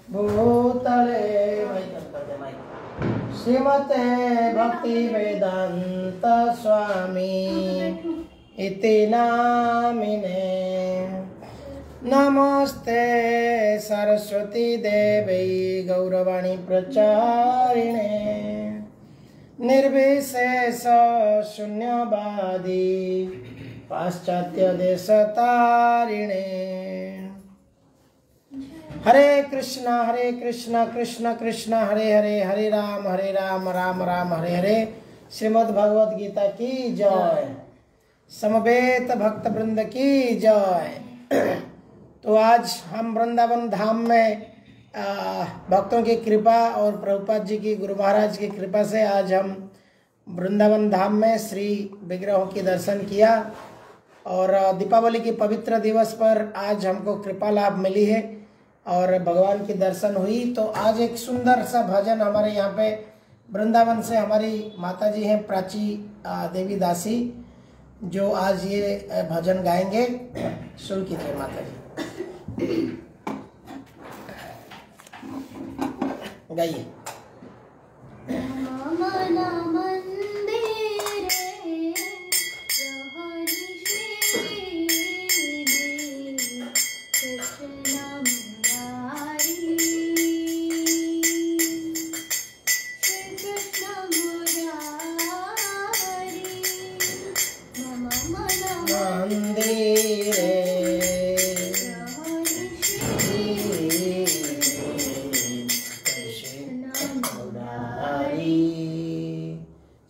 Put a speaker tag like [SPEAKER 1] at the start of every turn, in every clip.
[SPEAKER 1] भूतले श्रीमते भक्ति वेदांत स्वामी इति नामिने। नमस्ते सरस्वती देवी गौरवाणी प्रचारिणे निर्विशेष शून्यवादी पाश्चात्य देशतारिणे। हरे कृष्णा कृष्ण कृष्ण हरे हरे, हरे राम राम राम हरे हरे। श्रीमद् भगवद गीता की जय, समवेत भक्त वृंद की जय। तो आज हम वृंदावन धाम में भक्तों की कृपा और प्रभुपाद जी की, गुरु महाराज की कृपा से आज हम वृंदावन धाम में श्री विग्रहों की दर्शन किया। और दीपावली की पवित्र दिवस पर आज हमको कृपा लाभ मिली है और भगवान की दर्शन हुई। तो आज एक सुंदर सा भजन हमारे यहाँ पे वृंदावन से हमारी माता जी हैं प्राची देवी दासी, जो आज ये भजन गाएंगे। सुन कीजिए माता जी, गाइए।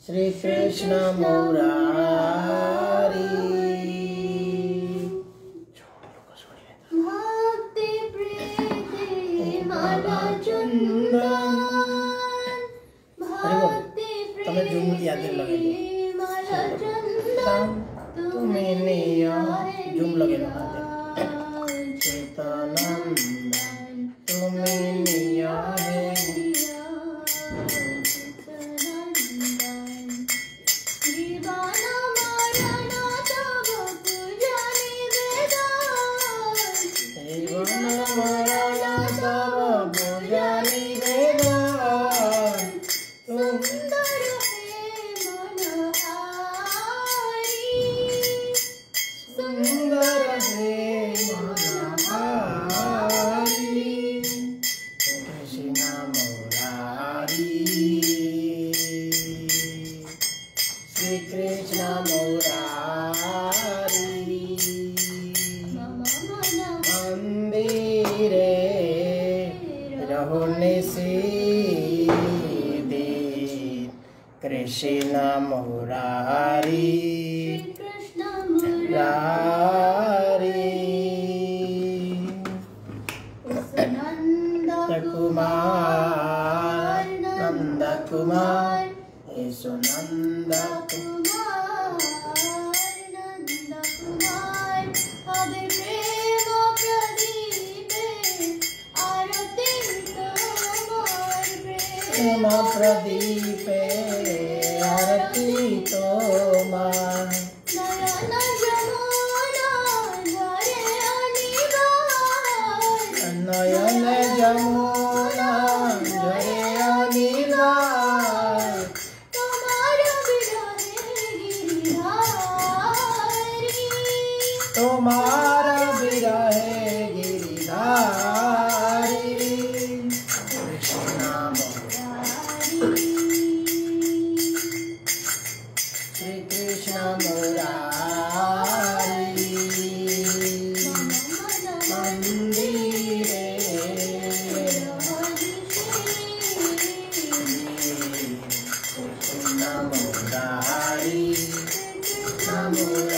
[SPEAKER 1] श्री कृष्ण मुरारी। भक्ति प्रीति माला चंदन, भक्ति प्रीति माला चंदन, तुम्हें निया जुम लगे चेतनंदन, तुम्हें निया है कृष्ण मुरारी मुरारी। कुमार नंद कुमार यशो नंद कुमार, नंद कुमार हरे प्रेम प्रदीपे आरती तोमार, प्रेम प्रदीपे आरती तोमार। नयन जमुना झरे अनिवार, तुम्हारा विरहे गिरिधारी। कृष्ण मुरारी, श्री कृष्ण मुरारी। मंदिरे कृष्ण मुरारी, मुरारी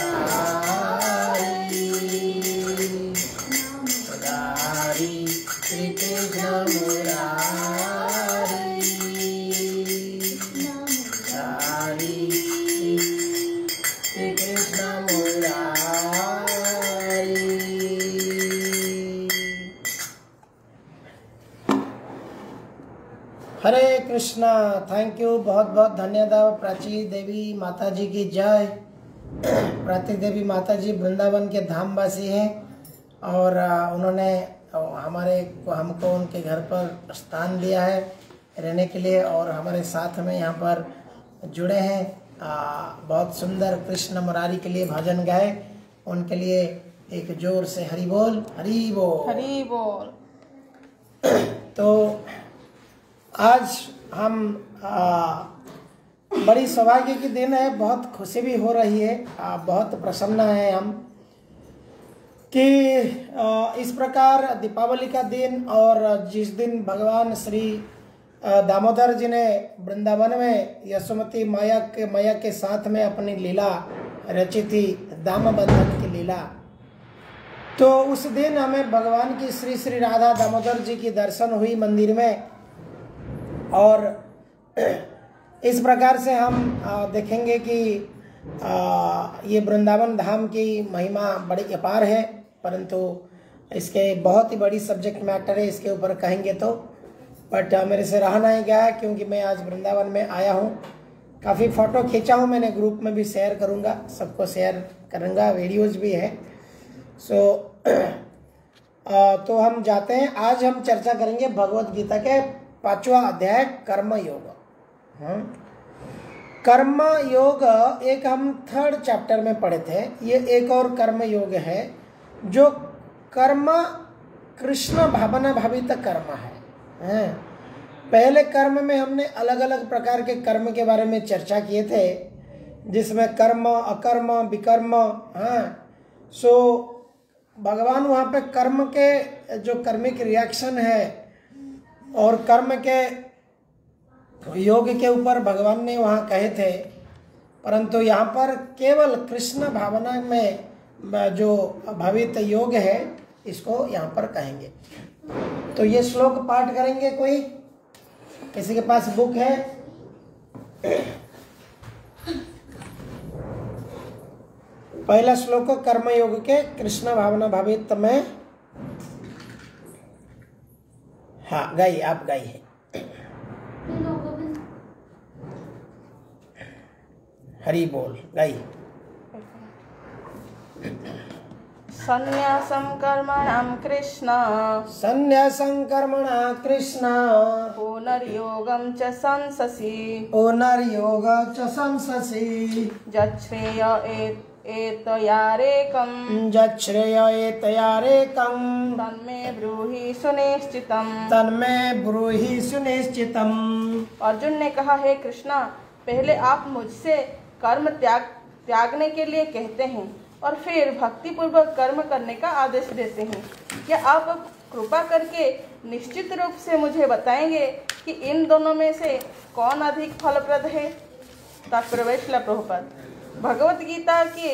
[SPEAKER 1] मुरारी, श्री कृष्ण मुरारी मुरारी, श्री कृष्ण मुरारी। हरे कृष्णा। थैंक यू, बहुत बहुत धन्यवाद प्राची देवी माता जी की जय। प्राची देवी माता जी वृंदावन के धामवासी हैं और उन्होंने और हमको उनके घर पर स्थान दिया है रहने के लिए, और हमारे साथ में यहाँ पर जुड़े हैं। बहुत सुंदर कृष्ण मुरारी के लिए भजन गाए, उनके लिए एक जोर से हरि बोल, हरि बोल,
[SPEAKER 2] हरि बोल।
[SPEAKER 1] तो आज हम बड़ी सौभाग्य की दिन है, बहुत खुशी भी हो रही है, बहुत प्रसन्न है हम कि इस प्रकार दीपावली का दिन, और जिस दिन भगवान श्री दामोदर जी ने वृंदावन में यशोमती मैया के साथ में अपनी लीला रची थी, दाम बंधन की लीला, तो उस दिन हमें भगवान की श्री राधा दामोदर जी की दर्शन हुई मंदिर में। और इस प्रकार से हम देखेंगे कि ये वृंदावन धाम की महिमा बड़ी अपार है, परंतु इसके बहुत ही बड़ी सब्जेक्ट मैटर है, इसके ऊपर कहेंगे तो, बट मेरे से रहा नहीं गया क्योंकि मैं आज वृंदावन में आया हूँ। काफ़ी फ़ोटो खींचा हूँ मैंने, ग्रुप में भी शेयर करूँगा, सबको शेयर करूँगा, वीडियोज़ भी है। तो हम जाते हैं। आज हम चर्चा करेंगे भगवत गीता के 5वां अध्याय कर्म योग। कर्म योग एक हम 3rd चैप्टर में पढ़े थे, ये एक और कर्म योग है जो कर्म कृष्ण भावना भावित कर्म है। पहले कर्म में हमने अलग अलग प्रकार के कर्म के बारे में चर्चा किए थे, जिसमें कर्म, अकर्म, विकर्म। सो भगवान वहाँ पे कर्म के जो कर्मिक रिएक्शन है और कर्म के योग के ऊपर भगवान ने वहाँ कहे थे, परंतु यहाँ पर केवल कृष्ण भावना में जो भावित योग है इसको यहाँ पर कहेंगे। तो ये श्लोक पाठ करेंगे। कोई किसी के पास बुक है? पहला श्लोक कर्मयोग के कृष्ण भावना भावित में। हाँ गाइए, आप गाइए। हरि बोल, गाइए।
[SPEAKER 2] संन्यासं कर्मणां कृष्ण,
[SPEAKER 1] संन्यासं कर्मणां कृष्ण,
[SPEAKER 2] पुनर्योगं च संससि,
[SPEAKER 1] पुनर्योग च संससि,
[SPEAKER 2] यच्छ्रेय एतयारेकं,
[SPEAKER 1] यच्छ्रेय एतयारेकं,
[SPEAKER 2] तन्मे ब्रूहि सुनिश्चितम्,
[SPEAKER 1] तन्मे ब्रूहि सुनिश्चितम्।
[SPEAKER 2] अर्जुन ने कहा, हे कृष्णा, पहले आप मुझसे कर्म त्यागने के लिए कहते हैं और फिर भक्ति पूर्वक कर्म करने का आदेश देते हैं। क्या आप कृपा करके निश्चित रूप से मुझे बताएंगे कि इन दोनों में से कौन अधिक फलप्रद है? तात्पर्य श्रील प्रभुपाद। भगवत गीता के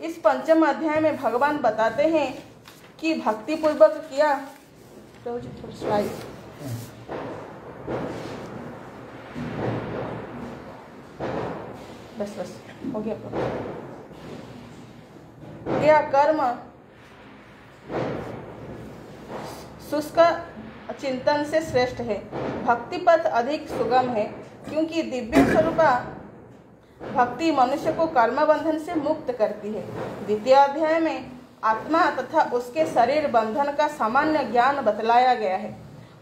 [SPEAKER 2] इस 5वें अध्याय में भगवान बताते हैं कि भक्ति पूर्वक किया बस हो गया क्या कर्म शुष्क चिंतन से श्रेष्ठ है। भक्ति पथ अधिक सुगम है क्योंकि दिव्य स्वरूपा भक्ति मनुष्य को कर्म बंधन से मुक्त करती है। 2 अध्याय में आत्मा तथा उसके शरीर बंधन का सामान्य ज्ञान बतलाया गया है।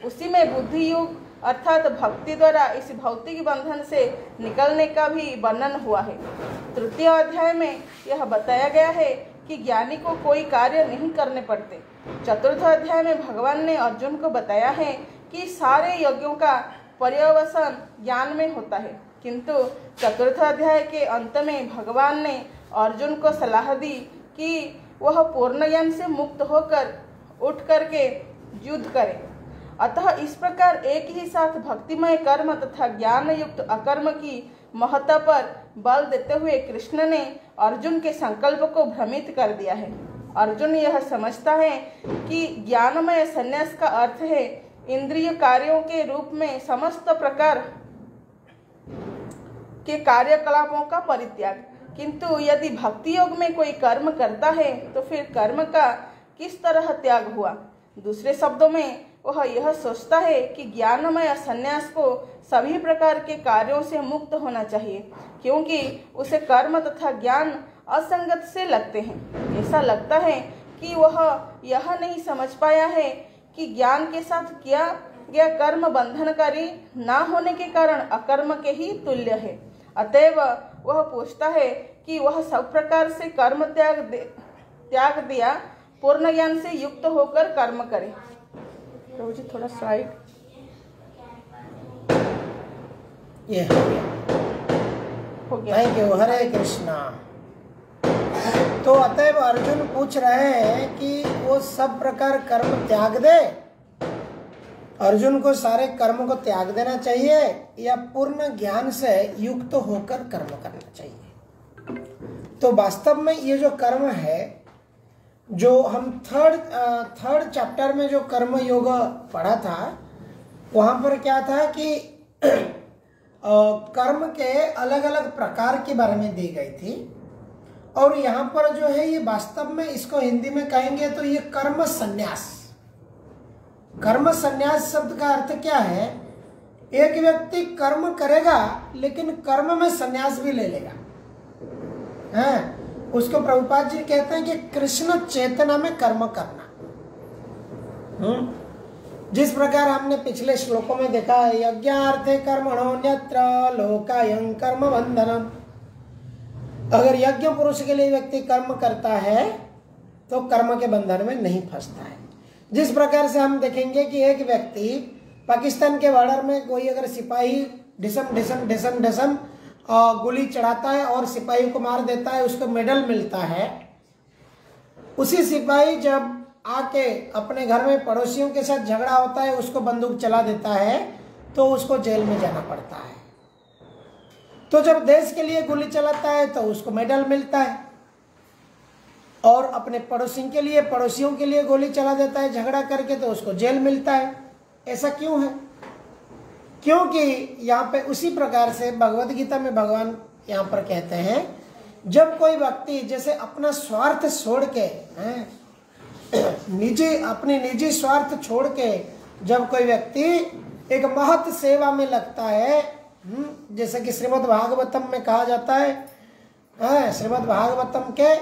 [SPEAKER 2] उसी में बुद्धि योग अर्थात भक्ति द्वारा इस भौतिक बंधन से निकलने का भी वर्णन हुआ है। 3 अध्याय में यह बताया गया है कि ज्ञानी को कोई कार्य नहीं करने पड़ते। 4 अध्याय में भगवान ने अर्जुन को बताया है कि सारे यज्ञों का पर्यवसान ज्ञान में होता है, किंतु 4 अध्याय के अंत में भगवान ने अर्जुन को सलाह दी कि वह पूर्ण ज्ञान से मुक्त होकर उठ करके युद्ध करे। अतः इस प्रकार एक ही साथ भक्तिमय कर्म तथा ज्ञान युक्त अकर्म की महत्ता पर बल देते हुए कृष्ण ने अर्जुन के संकल्प को भ्रमित कर दिया है। अर्जुन यह समझता है कि ज्ञानमय संन्यास का अर्थ है इंद्रिय कार्यों के रूप में समस्त प्रकार के कार्यकलापों का परित्याग, किंतु यदि भक्ति योग में कोई कर्म करता है तो फिर कर्म का किस तरह त्याग हुआ? दूसरे शब्दों में वह यह सोचता है कि ज्ञानमय संन्यास को सभी प्रकार के कार्यों से मुक्त होना चाहिए, क्योंकि उसे कर्म तथा ज्ञान असंगत से लगते हैं। ऐसा लगता है कि वह यह नहीं समझ पाया है कि ज्ञान के साथ किया गया कर्म बंधनकारी ना होने के कारण अकर्म के ही तुल्य है। अतएव वह पूछता है कि वह सब प्रकार से कर्म त्याग दिया पूर्ण ज्ञान से युक्त होकर कर्म करे। प्रभु जी थोड़ा स्लाइड
[SPEAKER 1] ये
[SPEAKER 2] हो गया।
[SPEAKER 1] Thank you. हरे कृष्णा। तो अतएव अर्जुन पूछ रहे हैं कि वो सब प्रकार कर्म त्याग दे, अर्जुन को सारे कर्म को त्याग देना चाहिए या पूर्ण ज्ञान से युक्त होकर कर्म करना चाहिए। तो वास्तव में ये जो कर्म है, जो हम थर्ड चैप्टर में जो कर्म योग पढ़ा था, वहां पर क्या था कि कर्म के अलग अलग प्रकार के बारे में दी गई थी। और यहाँ पर जो है ये वास्तव में इसको हिंदी में कहेंगे तो ये कर्म संन्यास। कर्म संन्यास शब्द का अर्थ क्या है? एक व्यक्ति कर्म करेगा लेकिन कर्म में संन्यास भी ले लेगा, है उसको प्रभुपाद जी कहते हैं कि कृष्ण चेतना में कर्म करना। जिस प्रकार हमने पिछले श्लोकों में देखा है, यज्ञार्थे कर्मणोऽन्यत्र लोकायं कर्म बंधनम। अगर यज्ञ पुरुष के लिए व्यक्ति कर्म करता है तो कर्म के बंधन में नहीं फंसता है। जिस प्रकार से हम देखेंगे कि एक व्यक्ति पाकिस्तान के बॉर्डर में कोई अगर सिपाही ढिसम गोली चढ़ाता है और सिपाही को मार देता है, उसको मेडल मिलता है। उसी सिपाही जब आके अपने घर में पड़ोसियों के साथ झगड़ा होता है, उसको बंदूक चला देता है, तो उसको जेल में जाना पड़ता है। तो जब देश के लिए गोली चलाता है तो उसको मेडल मिलता है, और अपने पड़ोसियों के लिए गोली चला देता है झगड़ा करके, तो उसको जेल मिलता है। ऐसा क्यों है? क्योंकि यहाँ पे उसी प्रकार से भगवत गीता में भगवान यहाँ पर कहते हैं, जब कोई व्यक्ति जैसे अपना स्वार्थ छोड़ के अपनी निजी स्वार्थ छोड़ के जब कोई व्यक्ति एक महत सेवा में लगता है, जैसे कि श्रीमद् भागवतम में कहा जाता है, श्रीमद् भागवतम के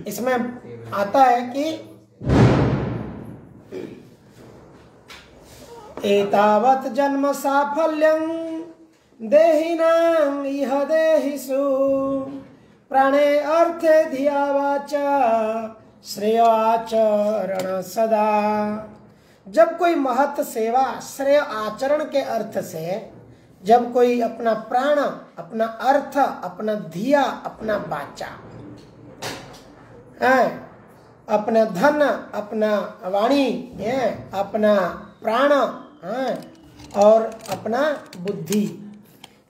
[SPEAKER 1] इसमें आता है कि एतावत् जन्म साफल्यं देहिनां इह देहिषु प्राणे अर्थे धिया वाचा श्रेयाचरण सदा। जब कोई महत् सेवा श्रेय आचरण के अर्थ से जब कोई अपना प्राण, अपना अर्थ, अपना धिया, अपना वाचा, अपना धन, अपना वाणी, अपना प्राण और अपना बुद्धि,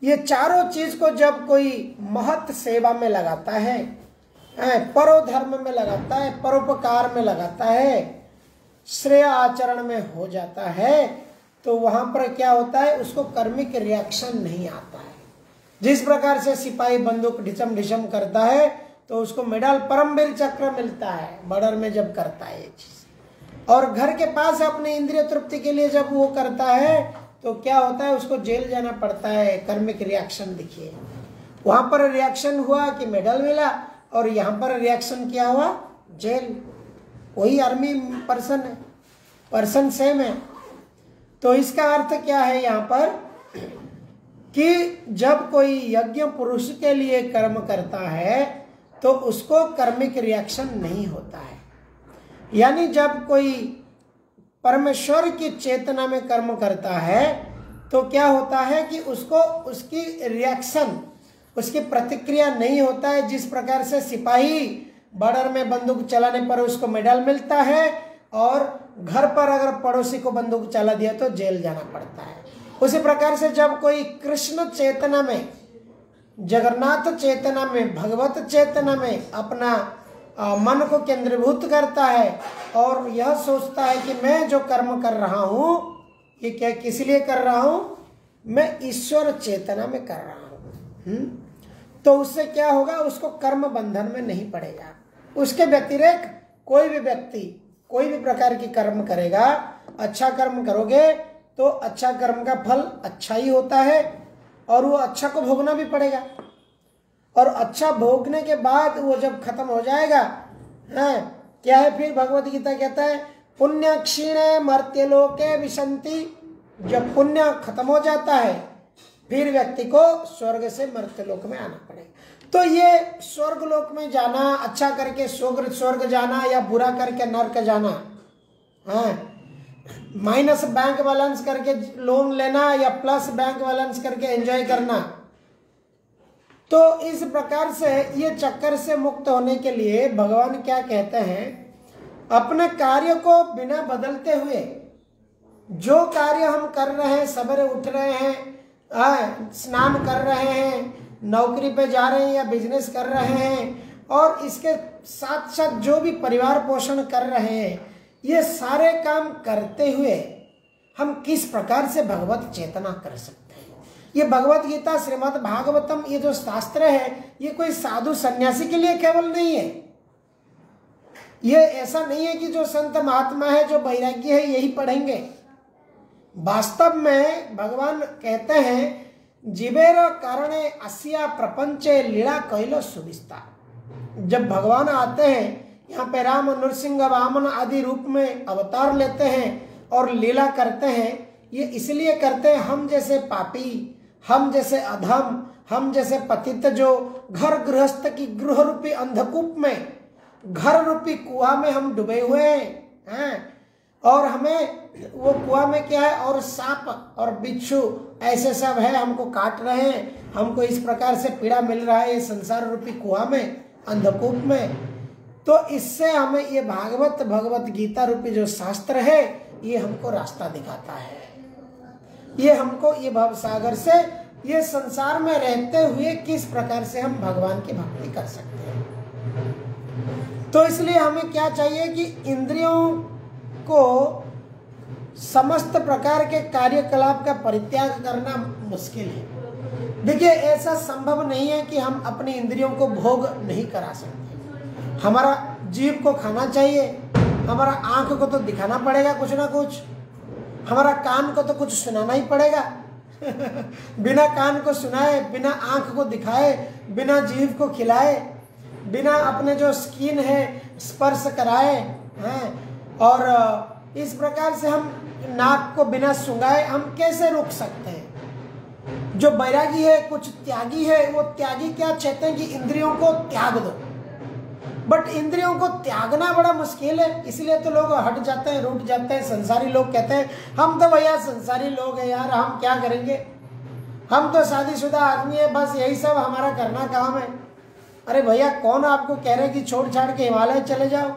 [SPEAKER 1] ये चारों चीज को जब कोई महत् सेवा में लगाता है, परोधर्म में लगाता है, परोपकार में लगाता है, श्रेय आचरण में हो जाता है, तो वहां पर क्या होता है, उसको कर्मिक रिएक्शन नहीं आता है। जिस प्रकार से सिपाही बंदूक ढिसम करता है तो उसको मेडल परमवीर चक्र मिलता है बॉर्डर में जब करता है ये चीज। और घर के पास अपनी इंद्रिय तृप्ति के लिए जब वो करता है तो क्या होता है, उसको जेल जाना पड़ता है। कर्मिक रिएक्शन देखिए, वहां पर रिएक्शन हुआ कि मेडल मिला, और यहाँ पर रिएक्शन क्या हुआ, जेल। वही आर्मी पर्सन सेम है। तो इसका अर्थ क्या है यहाँ पर कि जब कोई यज्ञ पुरुष के लिए कर्म करता है तो उसको कर्मिक रिएक्शन नहीं होता है। यानी जब कोई परमेश्वर की चेतना में कर्म करता है तो क्या होता है कि उसको उसकी रिएक्शन, उसकी प्रतिक्रिया नहीं होता है। जिस प्रकार से सिपाही बॉर्डर में बंदूक चलाने पर उसको मेडल मिलता है, और घर पर अगर पड़ोसी को बंदूक चला दिया तो जेल जाना पड़ता है। उसी प्रकार से जब कोई कृष्ण चेतना में, जगन्नाथ चेतना में, भगवत चेतना में अपना मन को केंद्रीभूत करता है और यह सोचता है कि मैं जो कर्म कर रहा हूँ ये क्या किस लिए कर रहा हूँ, मैं ईश्वर चेतना में कर रहा हूँ, तो उससे क्या होगा, उसको कर्म बंधन में नहीं पड़ेगा। उसके व्यतिरेक कोई भी व्यक्ति कोई भी प्रकार की कर्म करेगा, अच्छा कर्म करोगे तो अच्छा कर्म का फल अच्छा ही होता है, और वो अच्छा को भोगना भी पड़ेगा। और अच्छा भोगने के बाद वो जब खत्म हो जाएगा क्या है फिर? भगवत गीता कहता है पुण्य क्षीणे मर्त्यलोके विशंति। जब पुण्य खत्म हो जाता है फिर व्यक्ति को स्वर्ग से मर्त्यलोक में आना पड़ेगा। तो ये स्वर्ग लोक में जाना, अच्छा करके स्वर्ग जाना या बुरा करके नरक जाना, हाँ, माइनस बैंक बैलेंस करके लोन लेना या प्लस बैंक बैलेंस करके एंजॉय करना, तो इस प्रकार से ये चक्कर से मुक्त होने के लिए भगवान क्या कहते हैं? अपने कार्य को बिना बदलते हुए जो कार्य हम कर रहे हैं, सवेरे उठ रहे हैं, स्नान कर रहे हैं, नौकरी पे जा रहे हैं या बिजनेस कर रहे हैं, और इसके साथ साथ जो भी परिवार पोषण कर रहे हैं, ये सारे काम करते हुए हम किस प्रकार से भगवत चेतना कर सकते हैं? ये भगवत गीता, श्रीमद् भागवतम, ये जो शास्त्र है, ये कोई साधु सन्यासी के लिए केवल नहीं है। ये ऐसा नहीं है कि जो संत महात्मा है, जो वैराग्य है, यही पढ़ेंगे। वास्तव में भगवान कहते हैं जीवेर कारणे अस्या प्रपंचे लीला कैलो सुविस्ता। जब भगवान आते हैं यहाँ पे, राम, नरसिंह, वामन आदि रूप में अवतार लेते हैं और लीला करते हैं, ये इसलिए करते हैं हम जैसे पापी, हम जैसे अधम, हम जैसे पतित जो घर गृहस्थ की गृह रूपी अंधकूप में, घर रूपी कुआं में हम डूबे हुए हैं, और हमें वो कुआं में क्या है, और सांप और बिच्छू ऐसे सब है, हमको काट रहे हैं, हमको इस प्रकार से पीड़ा मिल रहा है ये संसार रूपी कुआं में, अंधकूप में। तो इससे हमें ये भगवत गीता रूपी जो शास्त्र है, ये हमको रास्ता दिखाता है। ये हमको ये भव सागर से, ये संसार में रहते हुए किस प्रकार से हम भगवान की भक्ति कर सकते हैं। तो इसलिए हमें क्या चाहिए कि इंद्रियों को समस्त प्रकार के कार्यकलाप का परित्याग करना मुश्किल है। देखिए, ऐसा संभव नहीं है कि हम अपनी इंद्रियों को भोग नहीं करा सकते। हमारा जीभ को खाना चाहिए, हमारा आंख को तो दिखाना पड़ेगा कुछ ना कुछ, हमारा कान को तो कुछ सुनाना ही पड़ेगा। बिना कान को सुनाए, बिना आंख को दिखाए, बिना जीभ को खिलाए, बिना अपने जो स्किन है स्पर्श कराए हैं, और इस प्रकार से हम नाक को बिना सुंघाए हम कैसे रोक सकते हैं? जो बैरागी है, कुछ त्यागी है, वो त्यागी क्या चाहते हैं कि इंद्रियों को त्याग दो, बट इंद्रियों को त्यागना बड़ा मुश्किल है। इसलिए तो लोग हट जाते हैं, रूठ जाते हैं। संसारी लोग कहते हैं हम तो भैया संसारी लोग हैं यार, हम क्या करेंगे, हम तो शादीशुदा आदमी है, बस यही सब हमारा करना काम है। अरे भैया, कौन आपको कह रहे कि छोड़ छाड़ के हिमालय चले जाओ?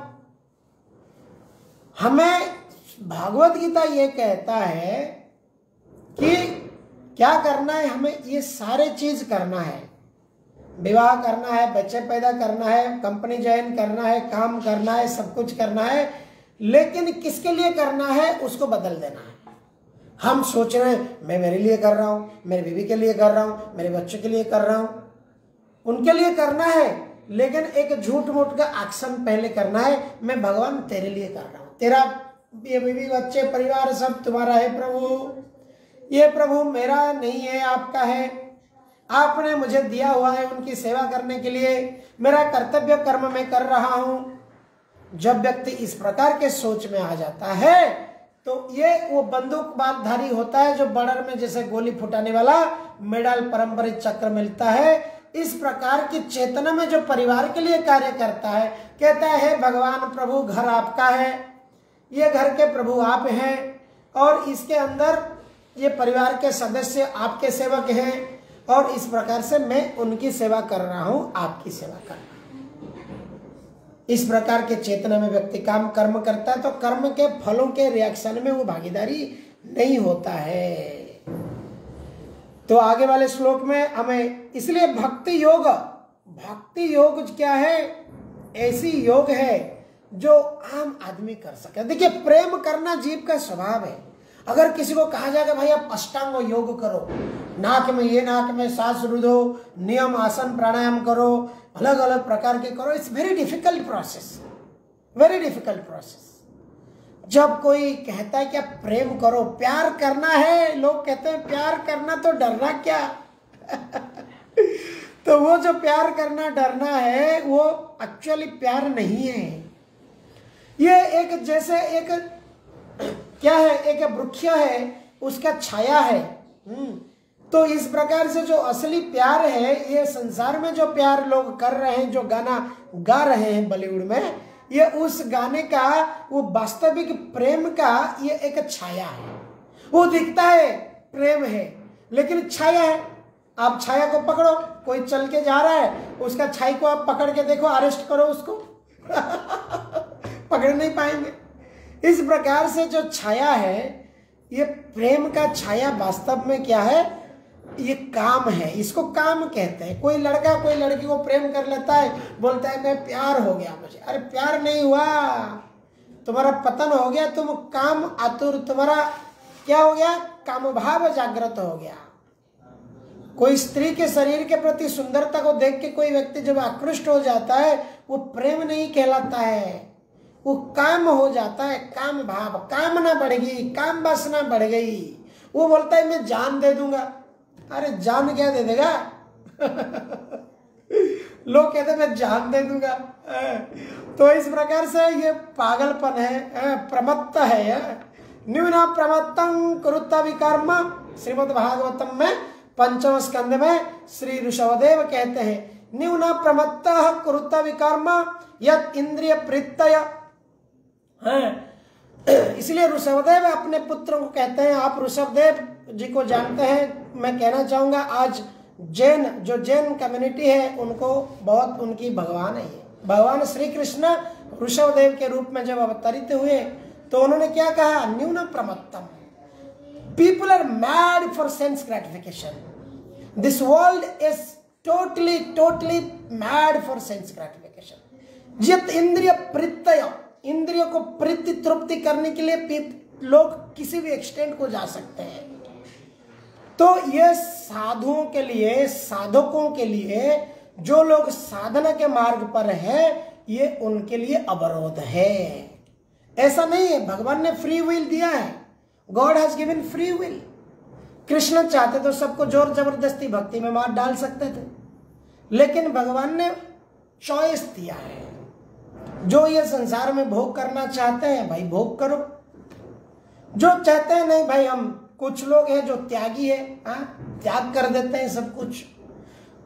[SPEAKER 1] हमें भागवत गीता ये कहता है कि क्या करना है, हमें ये सारे चीज करना है। विवाह करना है, बच्चे पैदा करना है, कंपनी ज्वाइन करना है, काम करना है, सब कुछ करना है, लेकिन किसके लिए करना है उसको बदल देना है। हम सोच रहे हैं मैं मेरे लिए कर रहा हूँ, मेरी बीवी के लिए कर रहा हूँ, मेरे बच्चों के लिए कर रहा हूँ, उनके लिए करना है, लेकिन एक झूठ मूठ का एक्शन पहले करना है, मैं भगवान तेरे लिए कर रहा हूँ, तेरा ये बीवी बच्चे परिवार सब तुम्हारा है प्रभु, ये प्रभु मेरा नहीं है आपका है, आपने मुझे दिया हुआ है उनकी सेवा करने के लिए, मेरा कर्तव्य कर्म मैं कर रहा हूं। जब व्यक्ति इस प्रकार के सोच में आ जाता है तो ये वो बंदूक बालधारी होता है जो बॉर्डर में जैसे गोली फुटाने वाला मेडल पारंपरिक चक्र मिलता है। इस प्रकार की चेतना में जो परिवार के लिए कार्य करता है, कहता है भगवान प्रभु घर आपका है, ये घर के प्रभु आप हैं, और इसके अंदर ये परिवार के सदस्य आपके सेवक हैं, और इस प्रकार से मैं उनकी सेवा कर रहा हूं, आपकी सेवा कर रहा हूं। इस प्रकार के चेतना में व्यक्ति काम कर्म करता है तो कर्म के फलों के रिएक्शन में वो भागीदारी नहीं होता है। तो आगे वाले श्लोक में हमें, इसलिए भक्ति योग क्या है? ऐसी योग है जो आम आदमी कर सके। देखिए, प्रेम करना जीव का स्वभाव है। अगर किसी को कहा जाएगा भाई आप अष्टांग योग करो, नाक में सांस रुदो, नियम आसन प्राणायाम करो, अलग अलग प्रकार के करो, इट्स वेरी डिफिकल्ट प्रोसेस। जब कोई कहता है कि आप प्रेम करो, प्यार करना है, लोग कहते हैं प्यार करना तो डरना क्या? तो वो जो प्यार करना डरना है वो एक्चुअली प्यार नहीं है। ये एक जैसे एक क्या है, एक वृक्ष है, उसका छाया है। तो इस प्रकार से जो असली प्यार है, ये संसार में जो प्यार लोग कर रहे हैं, जो गाना गा रहे हैं बॉलीवुड में, ये उस गाने का, वो वास्तविक प्रेम का ये एक छाया है। वो दिखता है प्रेम है, लेकिन छाया है। आप छाया को पकड़ो, कोई चल के जा रहा है, उसका छाई को आप पकड़ के देखो, अरेस्ट करो उसको पकड़ नहीं पाएंगे। इस प्रकार से जो छाया है, ये प्रेम का छाया वास्तव में क्या है, ये काम है, इसको काम कहते हैं। कोई लड़का कोई लड़की को प्रेम कर लेता है, बोलता है मैं प्यार हो गया मुझे। अरे प्यार नहीं हुआ, तुम्हारा पतन हो गया, तुम काम आतुर, तुम्हारा क्या हो गया, काम भाव जागृत हो गया। कोई स्त्री के शरीर के प्रति सुंदरता को देख के कोई व्यक्ति जब आकृष्ट हो जाता है, वो प्रेम नहीं कहलाता है, वो काम हो जाता है, काम भाव, कामना बढ़ गई, काम वासना बढ़ गई। वो बोलता है मैं जान दे दूंगा। अरे जान क्या दे देगा लोग कहते हैं मैं जान दे दूंगा। तो इस प्रकार से ये पागलपन है, प्रमत्त है। न्यूना प्रमत्तं कुरुता विकर्म, श्रीमद् भागवतम में 5वें स्कंद में श्री ऋषभदेव कहते हैं, न्यूना प्रमत्तः कुरुता विकर्म यत् इंद्रिय प्रत्यय। इसलिए ऋषभदेव अपने पुत्रों को कहते हैं, आप ऋषभदेव जी को जानते हैं। मैं कहना चाहूंगा आज जैन, जो जैन कम्युनिटी है, उनको बहुत उनकी भगवान है। भगवान श्री कृष्ण ऋषभदेव के रूप में जब अवतरित हुए तो उन्होंने क्या कहा, न्यून प्रमत्तम, people are mad for sense gratification, this world is totally mad for sense gratification. जित इंद्रिय प्रत्यय, इंद्रियों को प्रीति तृप्ति करने के लिए लोग किसी भी एक्सटेंट को जा सकते हैं। तो ये साधुओं के लिए, साधकों के लिए, जो लोग साधना के मार्ग पर हैं, ये उनके लिए अवरोध है। ऐसा नहीं है, भगवान ने फ्री विल दिया है, God has given free will. Krishna चाहते तो सबको जोर जबरदस्ती भक्ति में मार डाल सकते थे, लेकिन भगवान ने चॉइस दिया है। जो ये संसार में भोग करना चाहते हैं भाई भोग करो, जो चाहते हैं नहीं भाई, हम कुछ लोग हैं जो त्यागी है, त्याग कर देते हैं सब कुछ।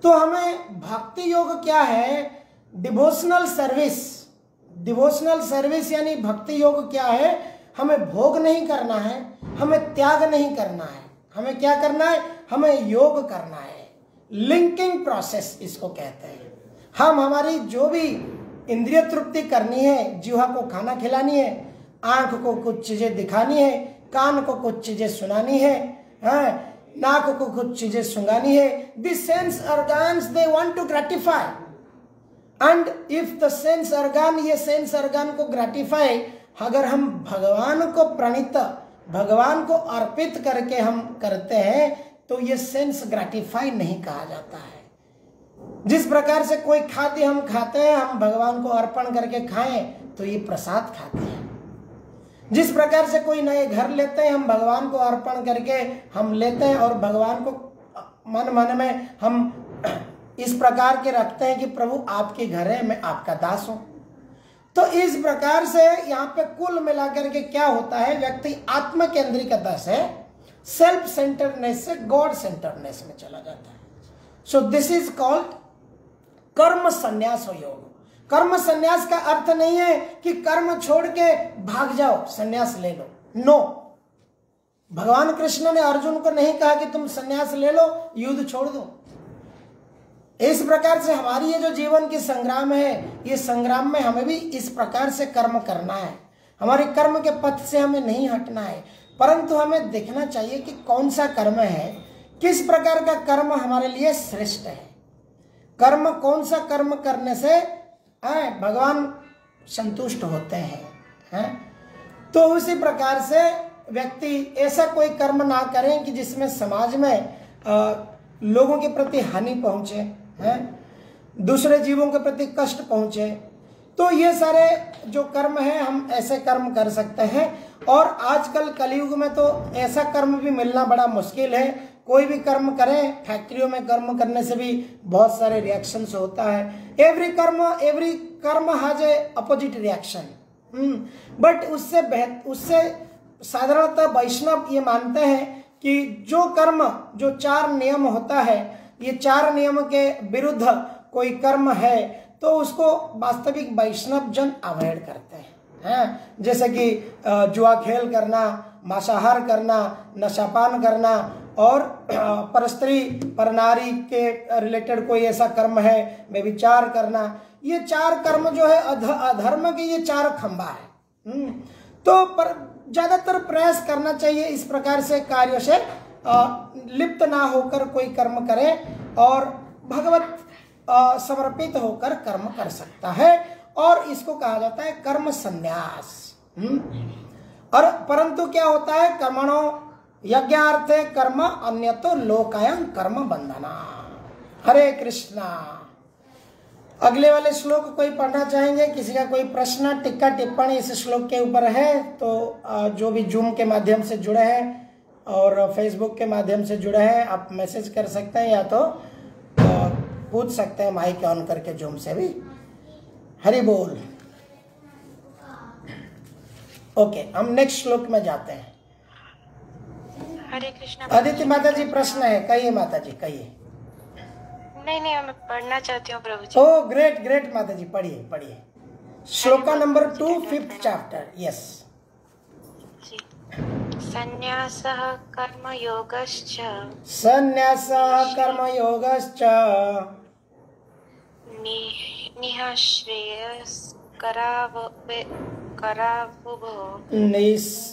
[SPEAKER 1] तो हमें भक्ति योग क्या है, डिवोशनल सर्विस। डिवोशनल सर्विस यानी भक्ति योग क्या है, हमें भोग नहीं करना है, हमें त्याग नहीं करना है, हमें क्या करना है, हमें योग करना है। लिंकिंग प्रोसेस इसको कहते हैं। हम हमारी जो भी इंद्रिय तृप्ति करनी है, जीवा को खाना खिलानी है, आंख को कुछ चीजें दिखानी है, कान को कुछ चीजें सुनानी है, नाक को कुछ चीजें सुंगानी है। This sense organs they want to gratify, and if the sense organ, ये सेंस ऑर्गन को ग्रेटिफाई अगर हम भगवान को प्रणीत, भगवान को अर्पित करके हम करते हैं, तो ये सेंस ग्रेटिफाई नहीं कहा जाता है। जिस प्रकार से कोई खाद्य हम खाते हैं, हम भगवान को अर्पण करके खाएं तो ये प्रसाद खाते हैं। जिस प्रकार से कोई नए घर लेते हैं, हम भगवान को अर्पण करके हम लेते हैं, और भगवान को मन में हम इस प्रकार के रखते हैं कि प्रभु आपके घर है, मैं आपका दास हूं। तो इस प्रकार से यहाँ पे कुल मिलाकर के क्या होता है, व्यक्ति आत्म केंद्रिकता से, सेल्फ सेंटरनेस से गॉड सेंटरनेस में चला जाता है। सो दिस इज कॉल्ड कर्म संन्यास योग। कर्म संन्यास का अर्थ नहीं है कि कर्म छोड़ के भाग जाओ, संन्यास ले लो। नो, भगवान कृष्ण ने अर्जुन को नहीं कहा कि तुम संन्यास ले लो, युद्ध छोड़ दो। इस प्रकार से हमारी ये जो जीवन की संग्राम है, ये संग्राम में हमें भी इस प्रकार से कर्म करना है। हमारे कर्म के पथ से हमें नहीं हटना है, परंतु हमें देखना चाहिए कि कौन सा कर्म है, किस प्रकार का कर्म हमारे लिए श्रेष्ठ है। कर्म, कौन सा कर्म करने से भगवान संतुष्ट होते हैं। तो उसी प्रकार से व्यक्ति ऐसा कोई कर्म ना करें कि जिसमें समाज में लोगों के प्रति हानि पहुंचे, दूसरे जीवों के प्रति कष्ट पहुंचे। तो ये सारे जो कर्म है, हम ऐसे कर्म कर सकते हैं। और आजकल कलयुग में तो ऐसा कर्म भी मिलना बड़ा मुश्किल है। कोई भी कर्म करें, फैक्ट्रियों में कर्म करने से भी बहुत सारे रिएक्शंस होता है। एवरी कर्म has a opposite reaction. But उससे साधारणतः वैष्णव ये मानते हैं कि जो कर्म, जो 4 नियम होता है, ये 4 नियम के विरुद्ध कोई कर्म है तो उसको वास्तविक वैष्णव जन अवॉइड करते हैं। जैसे कि जुआ खेल करना, मांसाहार करना, नशापान करना और परस्त्री परनारी के रिलेटेड कोई ऐसा कर्म है, व्यभिचार करना। ये 4 कर्म जो है अधर्म के ये 4 खंबा है। तो पर ज्यादातर प्रयास करना चाहिए इस प्रकार से कार्यों से लिप्त ना होकर कोई कर्म करे और भगवत समर्पित होकर कर्म कर सकता है, और इसको कहा जाता है कर्म संन्यास। और परंतु क्या होता है, कर्मणो यज्ञार्थे कर्म अन्यतो लोकायं कर्म बंधना। हरे कृष्णा। अगले वाले श्लोक कोई पढ़ना चाहेंगे? किसी का कोई प्रश्न, टिक्का, टिप्पणी इस श्लोक के ऊपर है तो जो भी जूम के माध्यम से जुड़े हैं और फेसबुक के माध्यम से जुड़े हैं, आप मैसेज कर सकते हैं या तो पूछ सकते हैं माइक ऑन करके जूम से भी। हरि बोल। ओके, हम नेक्स्ट श्लोक में जाते हैं।
[SPEAKER 3] हरे कृष्णा।
[SPEAKER 1] आदित्य माता जी प्रश्न है, कहिए माता जी, कहिए।
[SPEAKER 3] नहीं, मैं पढ़ना चाहती हूँ प्रभु जी।
[SPEAKER 1] ओ ग्रेट ग्रेट माता जी, पढ़िए। Shloka number 2, 5th chapter. Yes.
[SPEAKER 3] संन्यासः कर्मयोगश्च।
[SPEAKER 1] संन्यासः कर्मयोगश्च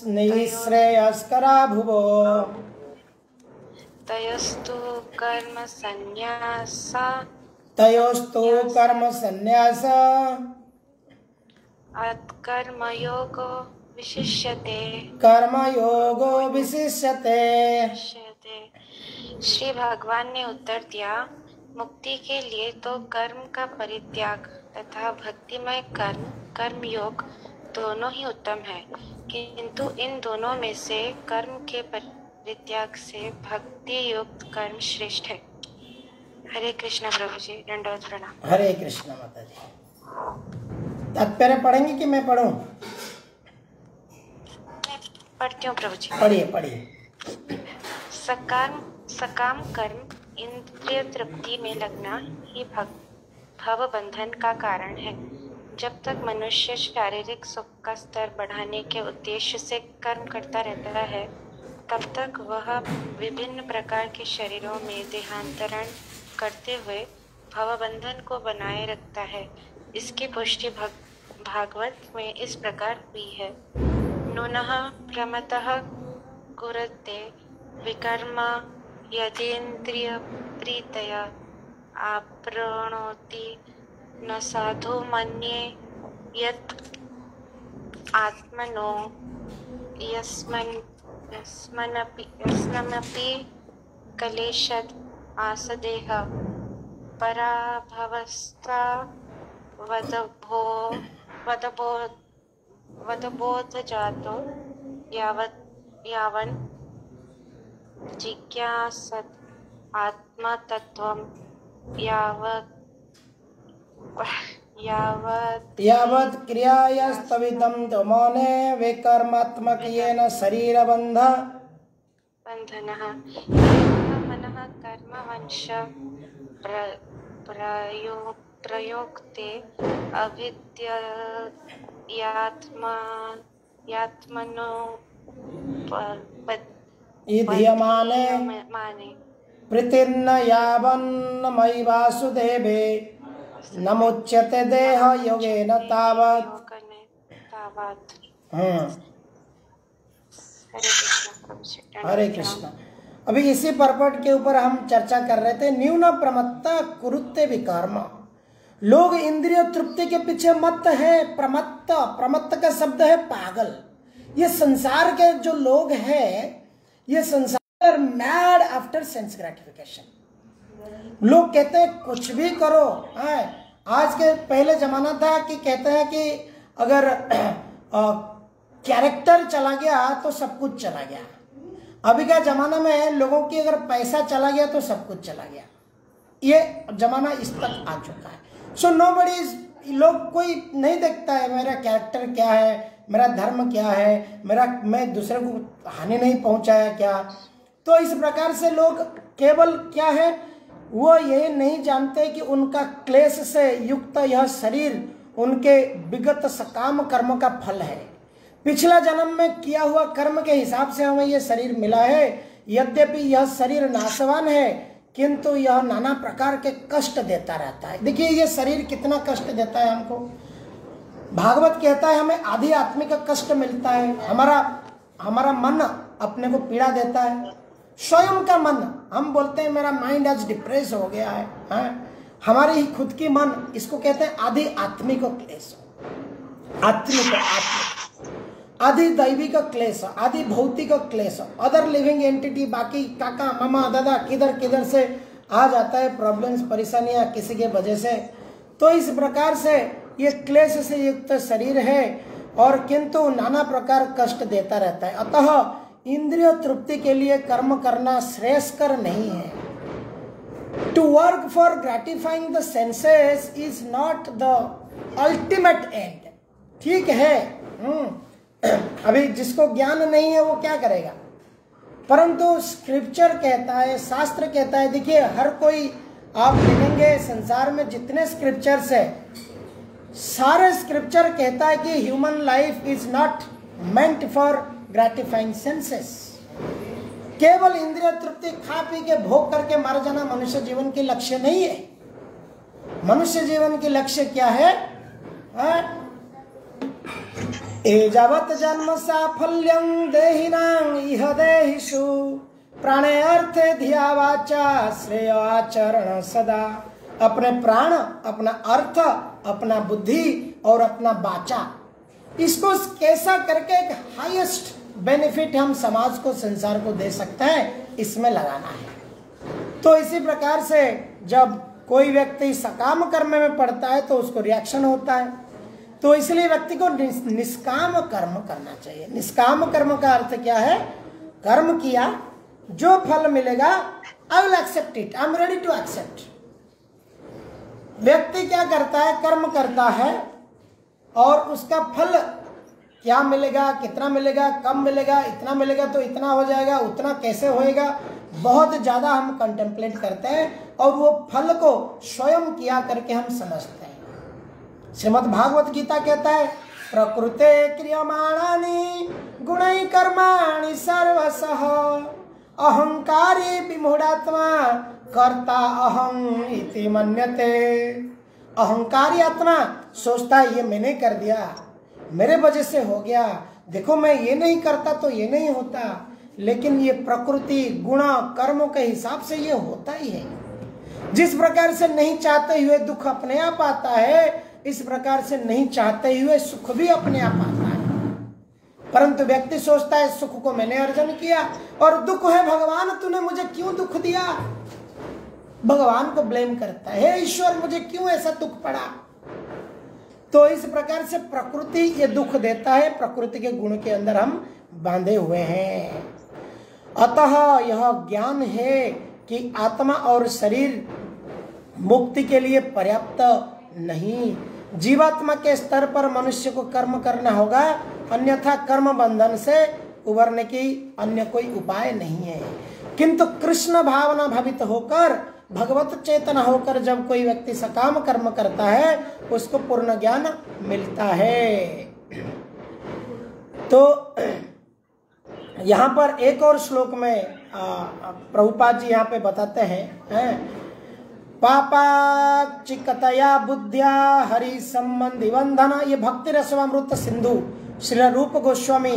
[SPEAKER 1] निःश्रेयस्करा भुवो।
[SPEAKER 3] तयोस्तु कर्म संन्यास कर्मयोगो विशिष्यते। श्री भगवान ने उत्तर दिया, मुक्ति के लिए तो कर्म का परित्याग तथा भक्तिमय कर्मयोग दोनों ही उत्तम है, किंतु इन दोनों में से कर्म के परित्याग से भक्ति युक्त कर्म श्रेष्ठ है। हरे कृष्णा प्रभु जी, दंडवत प्रणाम।
[SPEAKER 1] हरे कृष्णा माता जी। तात्पर्य पढ़ेंगे कि मैं पढ़ूं?
[SPEAKER 3] पढ़ती हूँ प्रभु जी।
[SPEAKER 1] पढ़िए।
[SPEAKER 3] सकाम कर्म इंद्रिय तृप्ति में लगना ही भव बंधन का कारण है। जब तक मनुष्य शारीरिक सुख का स्तर बढ़ाने के उद्देश्य से कर्म करता रहता है, तब तक वह विभिन्न प्रकार के शरीरों में देहांतरण करते हुए भवबंधन को बनाए रखता है। इसकी पुष्टि भागवत में इस प्रकार हुई है। नूनः प्रमतः कुरुते विकर्म यदीन्द्रिय प्रीतया आप्रणोति न साधु मन्ये यत् आत्मनो यस्मनपि कलेशद आसदेह पराभवस्ता वदबोधजातो यावन् जिज्ञासत् आत्मतत्त्वं
[SPEAKER 1] यावत् क्रियायास्तविदं तमोने विकर्मात्मकेन शरीरबन्धनः
[SPEAKER 3] मनः कर्मवंश प्रयोक्ते अविद्यात्मनो
[SPEAKER 1] इध्यमाने प्रीतिर्न यावन्न मयि वासुदेवे नमुच्यते देह योगेन तावत्। हरे कृष्णा। अभी इसी पर्पट के ऊपर हम चर्चा कर रहे थे। न्यून प्रमत्ता कुरुते विकर्म। लोग इंद्रिय तृप्ति के पीछे मत है। प्रमत्त का शब्द है पागल। ये संसार के जो लोग हैं, ये संसार मैड आफ्टर सेंस ग्रेटिफिकेशन। लोग कहते हैं कुछ भी करो। आज के पहले जमाना था कि कहते हैं कि अगर कैरेक्टर चला गया तो सब कुछ चला गया। अभी का जमाना में लोगों की अगर पैसा चला गया तो सब कुछ चला गया। ये जमाना इस तक आ चुका है। सो नोबडी इज लोग कोई नहीं देखता है मेरा कैरेक्टर क्या है, मेरा धर्म क्या है, मैं दूसरे को हानि नहीं पहुंचाया क्या। तो इस प्रकार से लोग केवल क्या है, वो ये नहीं जानते कि उनका क्लेश से युक्त यह शरीर उनके विगत सकाम कर्म का फल है। पिछला जन्म में किया हुआ कर्म के हिसाब से हमें यह शरीर मिला है। यद्यपि यह शरीर नाशवान है, किंतु यह नाना प्रकार के कष्ट देता रहता है। देखिए यह शरीर कितना कष्ट देता है हमको। भागवत कहता है हमें आधी आत्मिक का कष्ट मिलता है। हमारा मन अपने को पीड़ा देता है, स्वयं का मन। हम बोलते हैं मेरा माइंड आज डिप्रेस हो गया है, हमारी ही खुद की मन, इसको कहते हैं आधी आत्मिक क्लेश, आत्मिक आदि दैविक क्लेश, आदि भौतिक क्लेश, अदर लिविंग एंटिटी, बाकी काका मामा दादा किधर किधर से आ जाता है प्रॉब्लम्स, परेशानियां किसी के वजह से। तो इस प्रकार से ये क्लेश से युक्त शरीर है और किंतु नाना प्रकार कष्ट देता रहता है। अतः इंद्रिय तृप्ति के लिए कर्म करना श्रेयस्कर नहीं है। To work for gratifying the senses is not the ultimate end. ठीक है, अभी जिसको ज्ञान नहीं है वो क्या करेगा, परंतु स्क्रिप्चर कहता है, शास्त्र कहता है। देखिए हर कोई, आप देखेंगे संसार में जितने स्क्रिप्चर्स है, सारे स्क्रिप्चर कहता है कि human life is not meant for gratifying senses. केवल इंद्रिय तृप्ति खा पी के भोग करके मर जाना मनुष्य जीवन की लक्ष्य नहीं है। मनुष्य जीवन की लक्ष्य क्या है? एजावत जन्म साफल्यं देहिनां इह देहिषु प्राणे अर्थे धिया वाचा श्रेय आचरण सदा। अपने प्राण, अपना अर्थ, अपना बुद्धि और अपना वाचा, इसको कैसा करके एक हाईएस्ट बेनिफिट हम समाज को, संसार को दे सकते हैं, इसमें लगाना है। तो इसी प्रकार से जब कोई व्यक्ति सकाम कर्म में पड़ता है तो उसको रिएक्शन होता है। तो इसलिए व्यक्ति को निष्काम कर्म करना चाहिए। निष्काम कर्म का अर्थ क्या है? कर्म किया, जो फल मिलेगा I will accept it, I am ready to accept. व्यक्ति क्या करता है? कर्म करता है और उसका फल क्या मिलेगा, कितना मिलेगा, कम मिलेगा, इतना मिलेगा तो इतना हो जाएगा, उतना कैसे होएगा, बहुत ज्यादा हम कंटेम्पलेट करते हैं और वो फल को स्वयं किया करके हम समझते हैं। श्रीमद् भागवत गीता कहता है प्रकृते क्रियमाणानि गुणै कर्माणि सर्वशः अहंकारी विमूढ़ात्मा कर्ता अहं इति मन्यते। अहंकारी आत्मा सोचता है ये मैंने कर दिया, मेरे वजह से हो गया, देखो मैं ये नहीं करता तो ये नहीं होता। लेकिन ये प्रकृति गुण कर्मों के हिसाब से ये होता ही है। जिस प्रकार से नहीं चाहते हुए दुख अपने आप आता है, इस प्रकार से नहीं चाहते हुए सुख भी अपने आप आता है। परंतु व्यक्ति सोचता है सुख को मैंने अर्जन किया और दुख है भगवान तूने मुझे क्यों दुख दिया, भगवान को ब्लेम करता है, हे ईश्वर मुझे क्यों ऐसा दुख पड़ा। तो इस प्रकार से प्रकृति ये दुख देता है, प्रकृति के गुण के अंदर हम बांधे हुए हैं। अतः यह ज्ञान है कि आत्मा और शरीर मुक्ति के लिए पर्याप्त नहीं। जीवात्मा के स्तर पर मनुष्य को कर्म करना होगा, अन्यथा कर्म बंधन से उबरने की अन्य कोई उपाय नहीं है। किंतु कृष्ण भावना भावित होकर, भगवत चेतन होकर जब कोई व्यक्ति सकाम कर्म करता है उसको पूर्ण ज्ञान मिलता है। तो यहाँ पर एक और श्लोक में प्रभुपाद जी यहाँ पे बताते हैं, पापाचिकतया बुद्धिया हरि संबंधी बंधना। ये भक्ति रसवामृत सिंधु श्री रूप गोस्वामी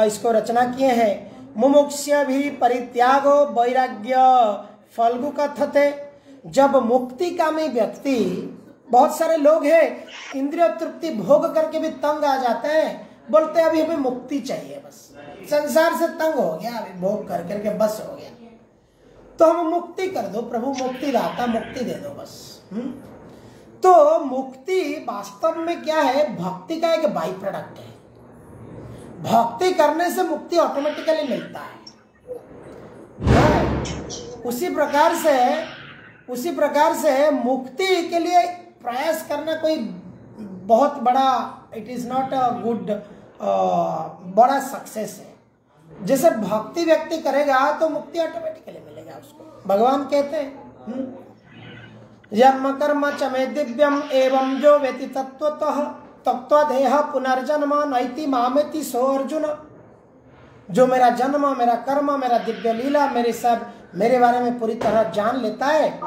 [SPEAKER 1] इसको रचना किए हैं। मुमुक्ष्य भी परित्यागो वैराग्य फल्गु कथते। जब मुक्ति कामी व्यक्ति, बहुत सारे लोग हैं इंद्रिय तृप्ति भोग करके भी तंग आ जाते हैं, बोलते हैं अभी हमें मुक्ति चाहिए, बस संसार से तंग हो गया, अभी भोग कर करके बस हो गया, तो हमें मुक्ति कर दो प्रभु, मुक्ति दाता मुक्ति दे दो बस। तो मुक्ति वास्तव में क्या है? भक्ति का एक बाई प्रोडक्ट है। भक्ति करने से मुक्ति ऑटोमेटिकली मिलता है। उसी प्रकार से मुक्ति के लिए प्रयास करना कोई बहुत बड़ा, it is not a good बड़ा सक्सेस है। जैसे भक्ति व्यक्ति करेगा तो मुक्ति ऑटोमेटिकली मिलेगा उसको। भगवान कहते हैं जन्म कर्म च मे दिव्यम एवं जो वेति तत्वतः तत्वदेह पुनर्जन्म नैति मामेति सो अर्जुन। जो मेरा जन्म, मेरा कर्म, मेरा दिव्य लीला, मेरे बारे में पूरी तरह जान लेता है,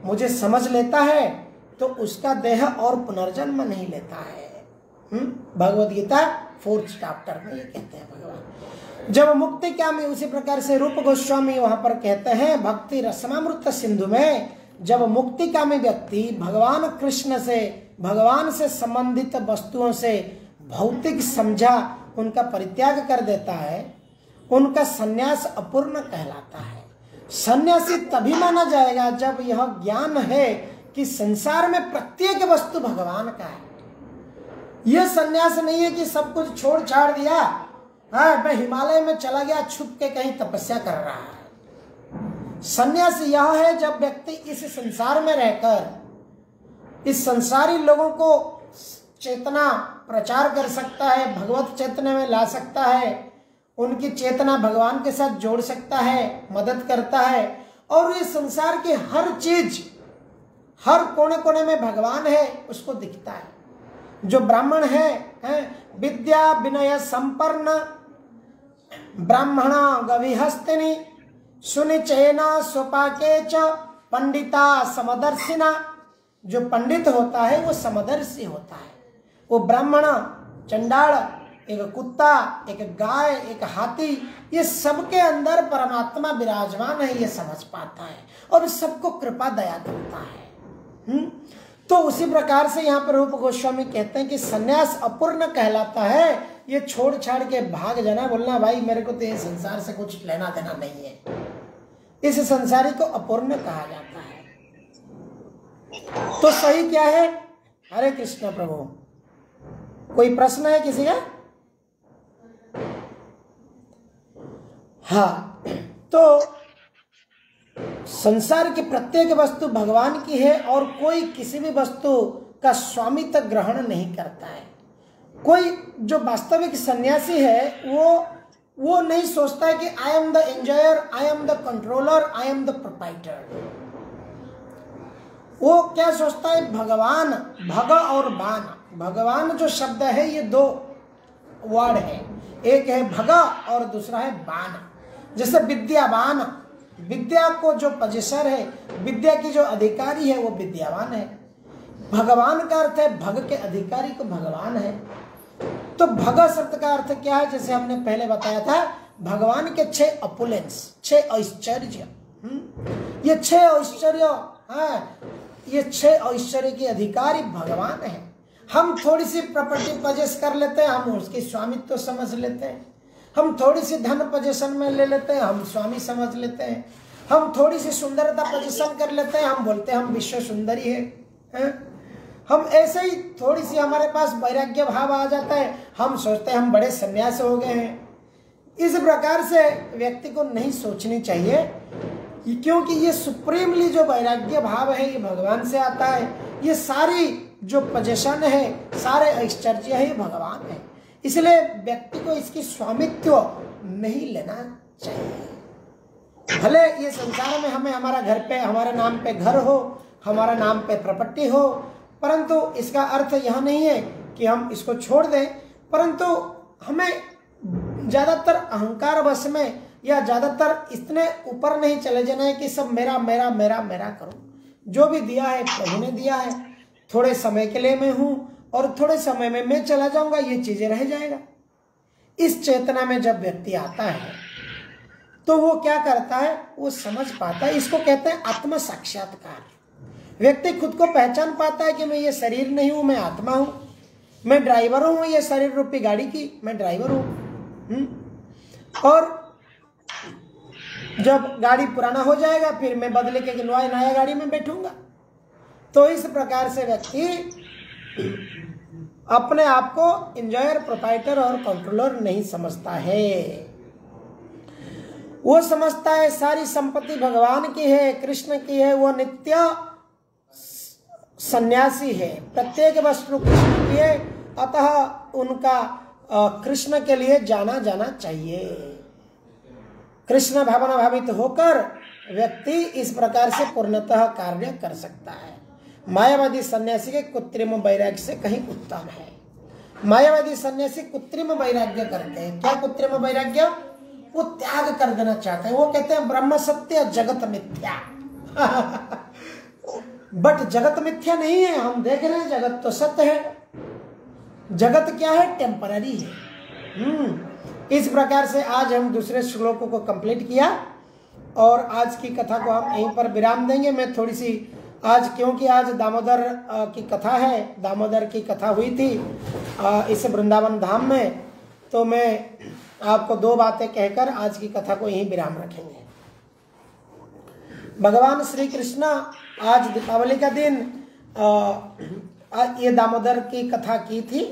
[SPEAKER 1] मुझे समझ लेता है, तो उसका देह और पुनर्जन्म नहीं लेता है। भगवद गीता 4th चैप्टर में ये कहते हैं भगवान। जब मुक्ति क्या में, उसी प्रकार से रूप गोस्वामी वहां पर कहते हैं भक्ति रसमामृत सिंधु में, जब मुक्ति कामी व्यक्ति भगवान कृष्ण से, भगवान से संबंधित वस्तुओं से भौतिक समझा उनका परित्याग कर देता है, उनका संन्यास अपूर्ण कहलाता है। सन्यासी तभी माना जाएगा जब यह ज्ञान है कि संसार में प्रत्येक वस्तु भगवान का है। यह सन्यास नहीं है कि सब कुछ छोड़ छाड़ दिया, मैं हिमालय में चला गया, छुप के कहीं तपस्या कर रहा है। सन्यास यह है जब व्यक्ति इस संसार में रहकर इस संसारी लोगों को चेतना प्रचार कर सकता है, भगवत चेतना में ला सकता है, उनकी चेतना भगवान के साथ जोड़ सकता है, मदद करता है, और इस संसार की हर चीज, हर कोने कोने में भगवान है उसको दिखता है। जो ब्राह्मण है विद्या विनय संपन्न ब्राह्मण गविहस्तिनी सुनिचेना स्वपाके च पंडिता समदर्शिना। जो पंडित होता है वो समदर्शी होता है। वो ब्राह्मण, चंडाल, एक कुत्ता, एक गाय, एक हाथी, ये सबके अंदर परमात्मा विराजमान है, ये समझ पाता है और सबको कृपा दया करता है। तो उसी प्रकार से यहाँ पर रूप गोस्वामी कहते हैं कि सन्यास अपूर्ण कहलाता है। ये छोड़ छाड़ के भाग जाना, बोलना भाई मेरे को तो ये संसार से कुछ लेना देना नहीं है, इस संसारी को अपूर्ण कहा जाता है। तो सही क्या है? हरे कृष्ण प्रभु। कोई प्रश्न है किसी का? हाँ, तो संसार की प्रत्येक वस्तु भगवान की है और कोई किसी भी वस्तु का स्वामित्व ग्रहण नहीं करता है। कोई जो वास्तविक सन्यासी है वो नहीं सोचता है कि I am the enjoyer, I am the controller, I am the proprietor. वो क्या सोचता है? भगवान, भग और बान। भगवान जो शब्द है ये दो वर्ड है, एक है भग और दूसरा है बान। जैसे विद्यावान, विद्या को जो पजेसर है, विद्या की जो अधिकारी है वो विद्यावान है। भगवान का अर्थ है भग के अधिकारी को भगवान है। तो भग शब्द का अर्थ क्या है? जैसे हमने पहले बताया था, भगवान के 6 अपुलेंस, 6 ऐश्वर्य। ये 6 ऐश्वर्य, ये 6 ऐश्वर्य के अधिकारी भगवान है। हम थोड़ी सी प्रॉपर्टी पजेस कर लेते हैं, हम उसकी स्वामित्व समझ लेते हैं। हम थोड़ी सी धन पोजीशन में ले लेते हैं, हम स्वामी समझ लेते हैं। हम थोड़ी सी सुंदरता पोजीशन कर लेते हैं, हम बोलते हैं हम विश्व सुंदरी है। हम ऐसे ही थोड़ी सी हमारे पास वैराग्य भाव आ जाता है, हम सोचते हैं हम बड़े सन्यासी हो गए हैं। इस प्रकार से व्यक्ति को नहीं सोचनी चाहिए, क्योंकि ये सुप्रीमली जो वैराग्य भाव है ये भगवान से आता है। ये सारी जो पोजीशन है, सारे ऐश्वर्य है, ये भगवान है। इसलिए व्यक्ति को इसकी स्वामित्व नहीं लेना चाहिए। भले ये संसार में हमें हमारा घर पे, हमारे नाम पे घर हो, हमारा नाम पे प्रॉपर्टी हो, परंतु इसका अर्थ यह नहीं है कि हम इसको छोड़ दें। परंतु हमें ज्यादातर अहंकार वश में या ज्यादातर इतने ऊपर नहीं चले जाना है कि सब मेरा मेरा मेरा मेरा करो। जो भी दिया है प्रभु ने दिया है, थोड़े समय के लिए मैं हूं और थोड़े समय में मैं चला जाऊंगा, ये चीजें रह जाएगा। इस चेतना में जब व्यक्ति आता है तो वो क्या करता है? वो समझ पाता है, इसको कहते हैं आत्म साक्षात्कार। व्यक्ति खुद को पहचान पाता है कि मैं ये शरीर नहीं हूं, मैं आत्मा हूं, मैं ड्राइवर हूं, ये शरीर रूपी गाड़ी की मैं ड्राइवर हूं। और जब गाड़ी पुराना हो जाएगा फिर मैं बदले के नया गाड़ी में बैठूंगा। तो इस प्रकार से व्यक्ति अपने आप को एंजॉयर, प्रोप्राइटर और कंट्रोलर नहीं समझता है। वो समझता है सारी संपत्ति भगवान की है, कृष्ण की है, वो नित्य सन्यासी है, प्रत्येक वस्तु कृष्ण की है, अतः उनका कृष्ण के लिए जाना जाना चाहिए। कृष्ण भावना भावित होकर व्यक्ति इस प्रकार से पूर्णतः कार्य कर सकता है। मायावादी सन्यासी के कृत्रिम वैराग्य से कहीं उत्तम है। मायावादी सन्यासी कृत्रिम वैराग्य करते हैं। क्या कृत्रिम वैराग्य? वो त्याग कर देना चाहते हैं। वो कहते हैं ब्रह्म सत्य जगत मिथ्या। बट जगत मिथ्या नहीं है, हम देख रहे हैं जगत तो सत्य है। जगत क्या है? टेम्पररी है। इस प्रकार से आज हम दूसरे श्लोकों को कंप्लीट किया और आज की कथा को हम यहीं पर विराम देंगे। मैं थोड़ी सी आज, क्योंकि आज दामोदर की कथा है, दामोदर की कथा हुई थी इस वृंदावन धाम में, तो मैं आपको दो बातें कहकर आज की कथा को यहीं विराम रखेंगे। भगवान श्री कृष्ण आज दीपावली का दिन ये दामोदर की कथा की थी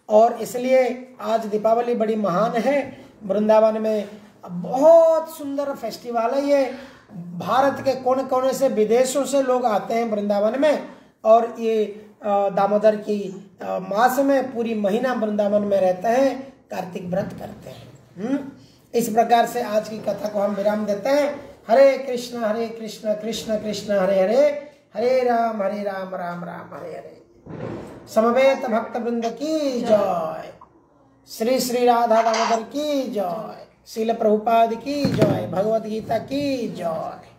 [SPEAKER 1] और इसलिए आज दीपावली बड़ी महान है। वृंदावन में बहुत सुंदर फेस्टिवल है ये। भारत के कोने कोने से, विदेशों से लोग आते हैं वृंदावन में और ये दामोदर की मास में पूरी महीना वृंदावन में रहते हैं, कार्तिक व्रत करते हैं। इस प्रकार से आज की कथा को हम विराम देते हैं। हरे कृष्ण कृष्ण कृष्ण हरे हरे, हरे राम राम राम हरे हरे। समवेत भक्त वृंद की जय। श्री श्री राधा दामोदर की जय। श्रील प्रभुपाद की जय। भगवद गीता की जय।